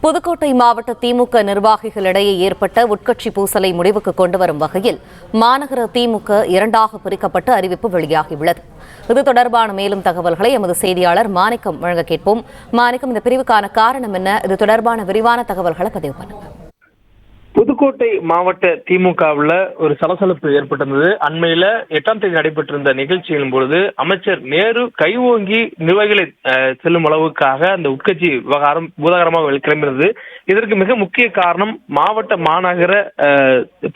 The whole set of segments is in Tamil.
புதுக்கோட்டை மாவட்ட திமுக நிர்வாகிகளிடையே ஏற்பட்ட உட்கட்சி பூசலை முடிவுக்கு கொண்டுவரும் வகையில் மாநகர திமுக இரண்டாக பிரிக்கப்பட்டு அறிவிப்பு வெளியாகியுள்ளது. இது தொடர்பான மேலும் தகவல்களை எமது செய்தியாளர் மாணிக்கம் வழங்க கேட்போம். மாணிக்கம், இந்த பிரிவுக்கான காரணம் என்ன? இது தொடர்பான விரிவான தகவல்களை பதிவு பண்ணுங்க. புதுக்கோட்டை மாவட்ட திமுகவில் ஒரு சலசலப்பு ஏற்பட்டிருந்தது. அண்மையில 8ஆம் தேதி நடைபெற்றிருந்த நிகழ்ச்சியின் பொழுது அமைச்சர் நேரு கைவோங்கி நிர்வாகிகளை செல்லும் அளவுக்காக அந்த உட்கட்சி விவகாரம் பூதாகரமாக கிளம்பினது. இதற்கு மிக முக்கிய காரணம் மாவட்ட மாநகர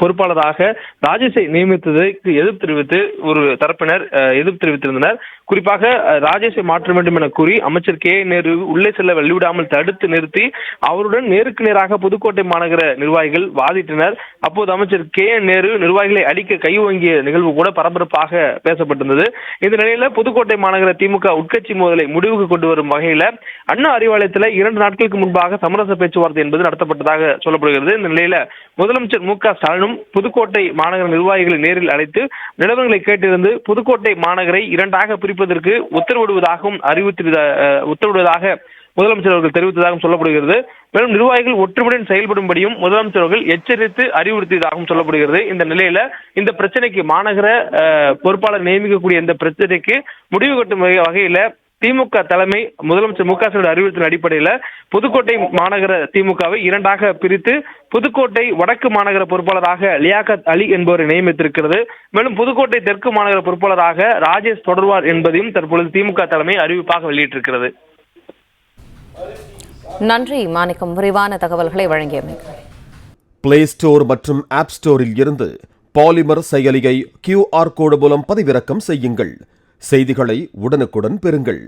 பொறுப்பாளராக ராஜேஷை நியமித்ததற்கு எதிர்ப்பு தெரிவித்து ஒரு தரப்பினர் எதிர்ப்பு தெரிவித்திருந்தனர். குறிப்பாக ராஜேஷை மாற்ற வேண்டும் என கூறி அமைச்சர் கே நேரு உள்ளே செல்ல வழிவிடாமல் தடுத்து நிறுத்தி அவருடன் நேருக்கு நேராக புதுக்கோட்டை மாநகர நிர்வாகிகள் வாதிட்டனர். அப்போது அமைச்சர் கே நேரு நிர்வாகிகளை அடிக்க கை ஓங்கிய நிகழ்வு கூட பரபரப்பாக பேசப்பட்டிருந்தது. இந்த நிலையில புதுக்கோட்டை மாநகர திமுக உட்கட்சி மோதலை முடிவுக்கு கொண்டு வரும் வகையில அண்ணா அறிவாலயத்தில் 2 நாட்களுக்கு முன்பாக சமரச பேச்சுவார்த்தை என்பது நடத்தப்பட்டதாக சொல்லப்படுகிறது. இந்த நிலையில முதலமைச்சர் மு.க. ஸ்டாலினும் புதுக்கோட்டை மாநகர நிர்வாகிகளை நேரில் அழைத்து நிலவரங்களை கேட்டிருந்து புதுக்கோட்டை மாநகரை 2ஆக பிரிப்பதற்கு உத்தரவிடுவதாக முதலமைச்சர் அவர்கள் தெரிவித்ததாகவும் சொல்லப்படுகிறது. மேலும் நிர்வாகிகள் ஒற்றுமையுடன் செயல்படும்படியும் முதலமைச்சர் அவர்கள் எச்சரித்து அறிவுறுத்தியதாகவும் சொல்லப்படுகிறது. இந்த நிலையில இந்த பிரச்சனைக்கு மாநகர பொறுப்பாளர் நியமிக்கக்கூடிய இந்த பிரச்சனைக்கு முடிவு கட்டும் வகையில திமுக தலைமை முதலமைச்சர் மு.க. ஸ்டாலின் அறிவுறுத்தின் அடிப்படையில் புதுக்கோட்டை மாநகர திமுகவை 2ஆக பிரித்து புதுக்கோட்டை வடக்கு மாநகர பொறுப்பாளராக லியாகத் அலி என்பவரை நியமித்திருக்கிறது. மேலும் புதுக்கோட்டை தெற்கு மாநகர பொறுப்பாளராக ராஜேஷ் தொடர்வார் என்பதையும் தற்பொழுது திமுக தலைமை அறிவிப்பாக வெளியிட்டிருக்கிறது. நன்றி மாணிக்கம், விரிவான தகவல்களை வழங்கியமைக்கு. பிளே ஸ்டோர் மற்றும் ஆப் ஸ்டோரில் இருந்து பாலிமர் செயலியை QR கோடு மூலம் பதிவிறக்கம் செய்யுங்கள். செய்திகளை உடனுக்குடன் பெறுங்கள்.